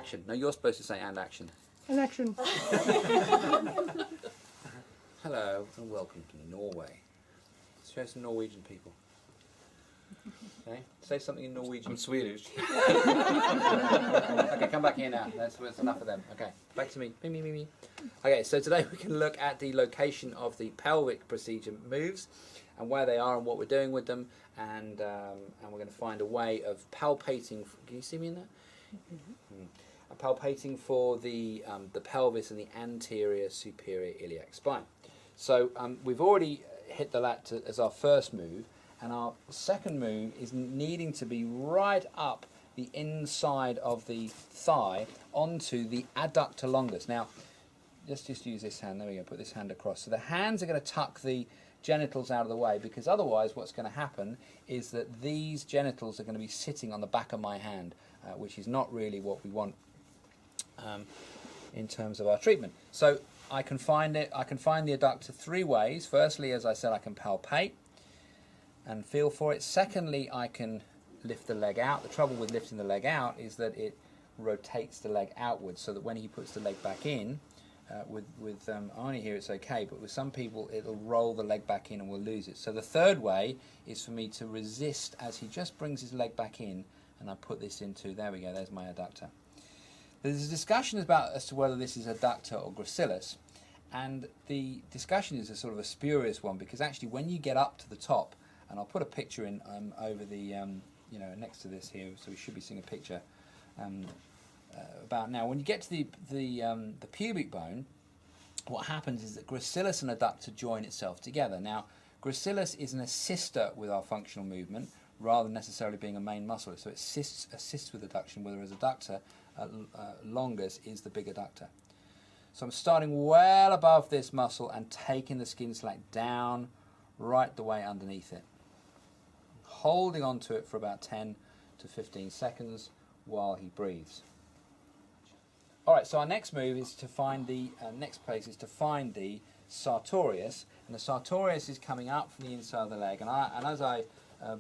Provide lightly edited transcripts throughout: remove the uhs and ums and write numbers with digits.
action. No, you're supposed to say and action. And action. Hello and welcome to Norway. Let's show some Norwegian people. Okay, say something in Norwegian. I'm Swedish. Okay, come back here now. That's enough of them. Okay, back to me. Me. Okay, so today we can look at the location of the pelvic procedure moves and where they are and what we're doing with them, and we're going to find a way of palpating. Can you see me in that? Mm-hmm. Palpating for the pelvis and the anterior superior iliac spine. So we've already hit the lat as our first move, and our second move is needing to be right up the inside of the thigh onto the adductor longus. Now, let's just use this hand. There we go. Put this hand across. So the hands are going to tuck the genitals out of the way, because otherwise what's going to happen is that these genitals are going to be sitting on the back of my hand, which is not really what we want in terms of our treatment. So I can find the adductor three ways. Firstly, as I said, I can palpate and feel for it. Secondly, I can lift the leg out. The trouble with lifting the leg out is that it rotates the leg outwards, so that when he puts the leg back in, with Arnie here it's okay, but with some people it'll roll the leg back in and we'll lose it. So the third way is for me to resist as he just brings his leg back in, and I put this into, there we go, there's my adductor. There's a discussion as to whether this is adductor or gracilis, and the discussion is a sort of a spurious one, because actually when you get up to the top, and I'll put a picture in over the next to this here, so we should be seeing a picture about now. When you get to the pubic bone, what happens is that gracilis and adductor join itself together. Now, gracilis is an assister with our functional movement, rather than necessarily being a main muscle. So it assists with adduction, whereas adductor longus is the big adductor. So I'm starting well above this muscle and taking the skin slack down right the way underneath it, holding on to it for about 10 to 15 seconds while he breathes. Alright, so our next move is to find the next place is to find the sartorius, and the sartorius is coming up from the inside of the leg, and as I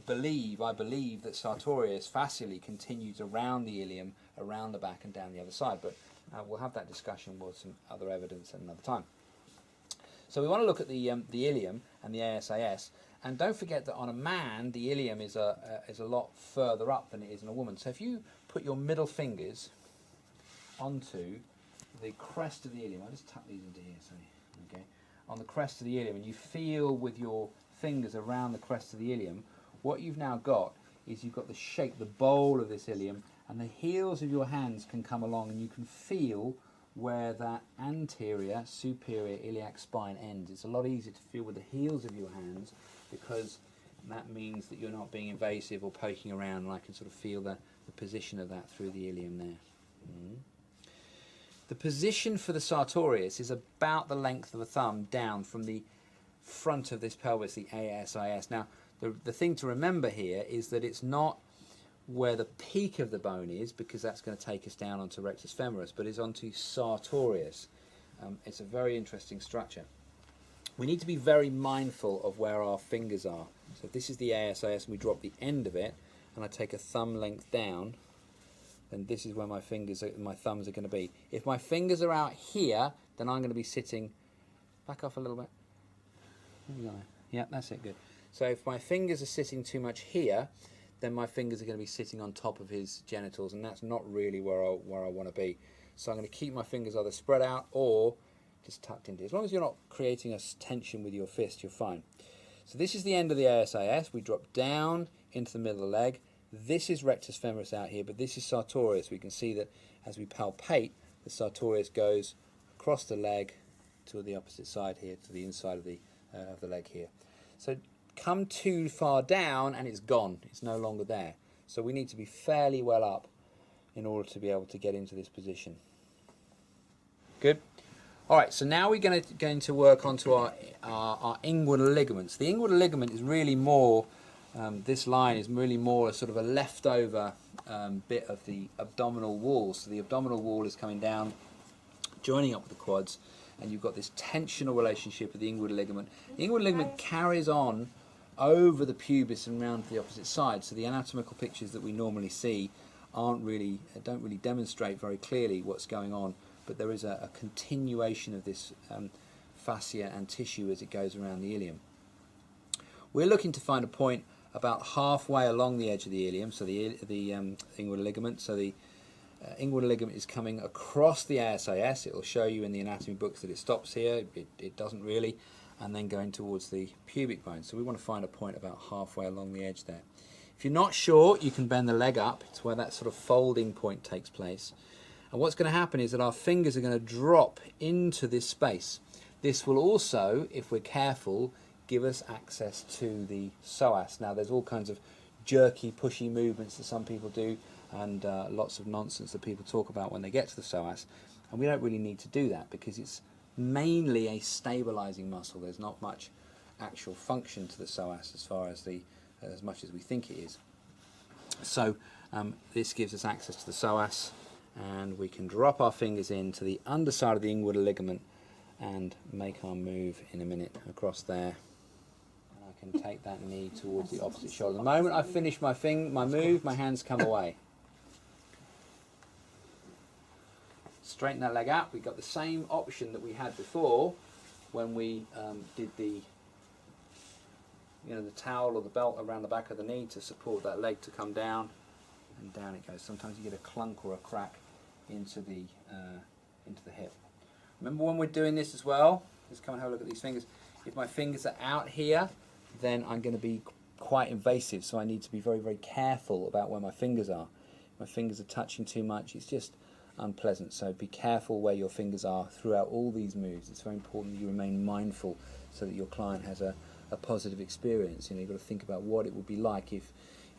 believe that sartorius fascially continues around the ilium, around the back and down the other side, but we'll have that discussion with some other evidence at another time. So we want to look at the ilium and the ASIS, and don't forget that on a man the ilium is a lot further up than it is in a woman. So if you put your middle fingers onto the crest of the ilium, I'll just tuck these into here, okay, on the crest of the ilium, and you feel with your fingers around the crest of the ilium, what you've now got is you've got the shape, the bowl of this ilium, and the heels of your hands can come along and you can feel where that anterior superior iliac spine ends. It's a lot easier to feel with the heels of your hands, because that means that you're not being invasive or poking around, and I can sort of feel the position of that through the ilium there. The position for the sartorius is about the length of a thumb down from the front of this pelvis, the ASIS. Now, the thing to remember here is that it's not where the peak of the bone is, because that's going to take us down onto rectus femoris, but it's onto sartorius. It's a very interesting structure. We need to be very mindful of where our fingers are. So if this is the ASIS and we drop the end of it, and I take a thumb length down, then this is where my thumbs are going to be. If my fingers are out here, then I'm going to be sitting, back off a little bit. Yeah, that's it, good. So if my fingers are sitting too much here, then my fingers are going to be sitting on top of his genitals, and that's not really where I want to be. So I'm going to keep my fingers either spread out or just tucked into. As long as you're not creating a tension with your fist, you're fine. So this is the end of the ASIS. We drop down into the middle of the leg. This is rectus femoris out here, but this is sartorius. We can see that as we palpate, the sartorius goes across the leg to the opposite side here, to the inside of the leg here. So come too far down and it's gone. It's no longer there. So we need to be fairly well up in order to be able to get into this position. Good. All right, so now we're going to work onto our inguinal ligaments. The inguinal ligament is really more, this line is really more a sort of a leftover bit of the abdominal wall. So the abdominal wall is coming down, joining up with the quads, and you've got this tensional relationship with the inguinal ligament. The inguinal ligament carries on over the pubis and round to the opposite side. So the anatomical pictures that we normally see don't really demonstrate very clearly what's going on, but there is a continuation of this fascia and tissue as it goes around the ilium. We're looking to find a point about halfway along the edge of the ilium, so the inguinal ligament. So the inguinal ligament is coming across the ASIS. It will show you in the anatomy books that it stops here. It doesn't really, and then going towards the pubic bone. So we want to find a point about halfway along the edge there. If you're not sure, you can bend the leg up. It's where that sort of folding point takes place. And what's going to happen is that our fingers are going to drop into this space. This will also, if we're careful, give us access to the psoas. Now, there's all kinds of jerky, pushy movements that some people do, and lots of nonsense that people talk about when they get to the psoas. And we don't really need to do that because it's mainly a stabilizing muscle. There's not much actual function to the psoas as much as we think it is. So this gives us access to the psoas, and we can drop our fingers into the underside of the inguinal ligament and make our move in a minute across there. And I can take that knee towards the opposite shoulder. The moment I finish my move, my hands come away. Straighten that leg out. We've got the same option that we had before when we did the towel or the belt around the back of the knee to support that leg to come down, and down it goes. Sometimes you get a clunk or a crack into the hip. Remember when we're doing this as well, let's come and have a look at these fingers. If my fingers are out here, then I'm going to be quite invasive, so I need to be very, very careful about where my fingers are. If my fingers are touching too much, it's just unpleasant, so be careful where your fingers are throughout all these moves. It's very important that you remain mindful so that your client has a positive experience. You've got to think about what it would be like if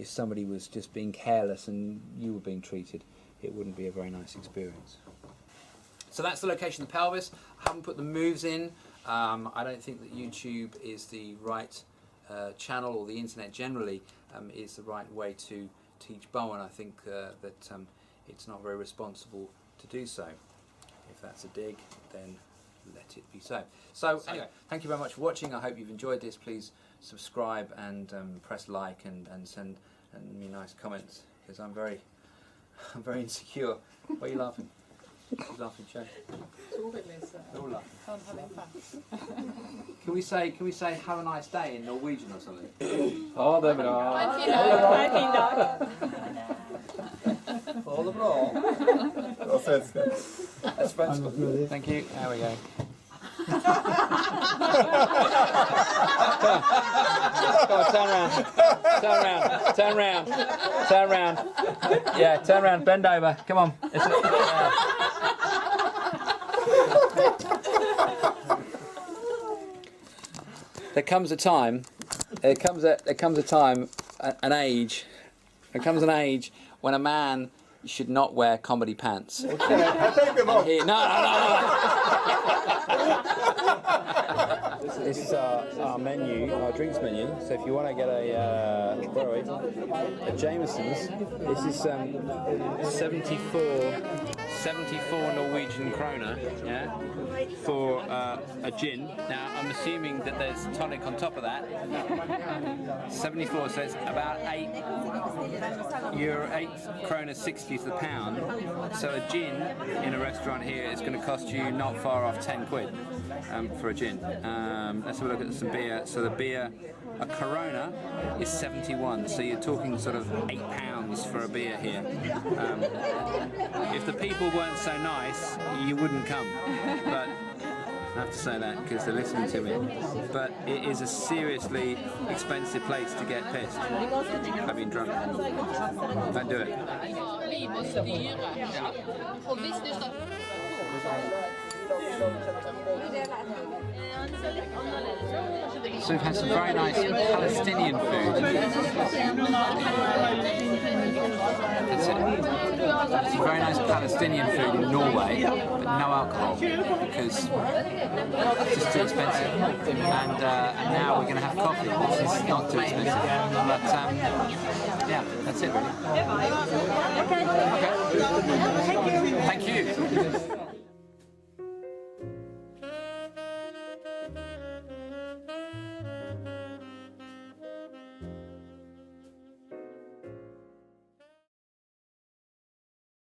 somebody was just being careless and you were being treated. It wouldn't be a very nice experience. So that's the location of the pelvis. I haven't put the moves in. I don't think that YouTube is the right channel, or the internet generally is the right way to teach Bowen. I think that it's not very responsible to do so. If that's a dig, then let it be so. So anyway, thank you very much for watching. I hope you've enjoyed this. Please subscribe and press like and send me nice comments, because I'm very insecure. Why are you laughing? You're laughing, Joe. All laughing. Can we say have a nice day in Norwegian or something? Ha det bra. Ha det bra. That's French. Thank you. There we go. Come on, turn around. Turn around. Turn around. Turn around. Yeah, turn around. Bend over. Come on. There comes a time. There comes an age when a man should not wear comedy pants. Okay, I take them off. No. This is our menu, our drinks menu. So if you want to get a Jameson's, this is 74 Norwegian kroner, yeah, for a gin. Now I'm assuming that there's tonic on top of that. 74, so it's about €8 kroner 60 to the pound. So a gin in a restaurant here is going to cost you not far off 10 quid for a gin. Let's have a look at some beer. So the beer, a Corona, is 71. So you're talking sort of £8 for a beer here. If the people weren't so nice, you wouldn't come. But I have to say that because they're listening to me. But it is a seriously expensive place to get pissed. I've been drunk. Don't do it. So we've had some very nice Palestinian food. That's it. Some very nice Palestinian food in Norway, but no alcohol because it's just too expensive. And now we're going to have coffee, which is not too expensive. But yeah, that's it really. Okay. Thank you.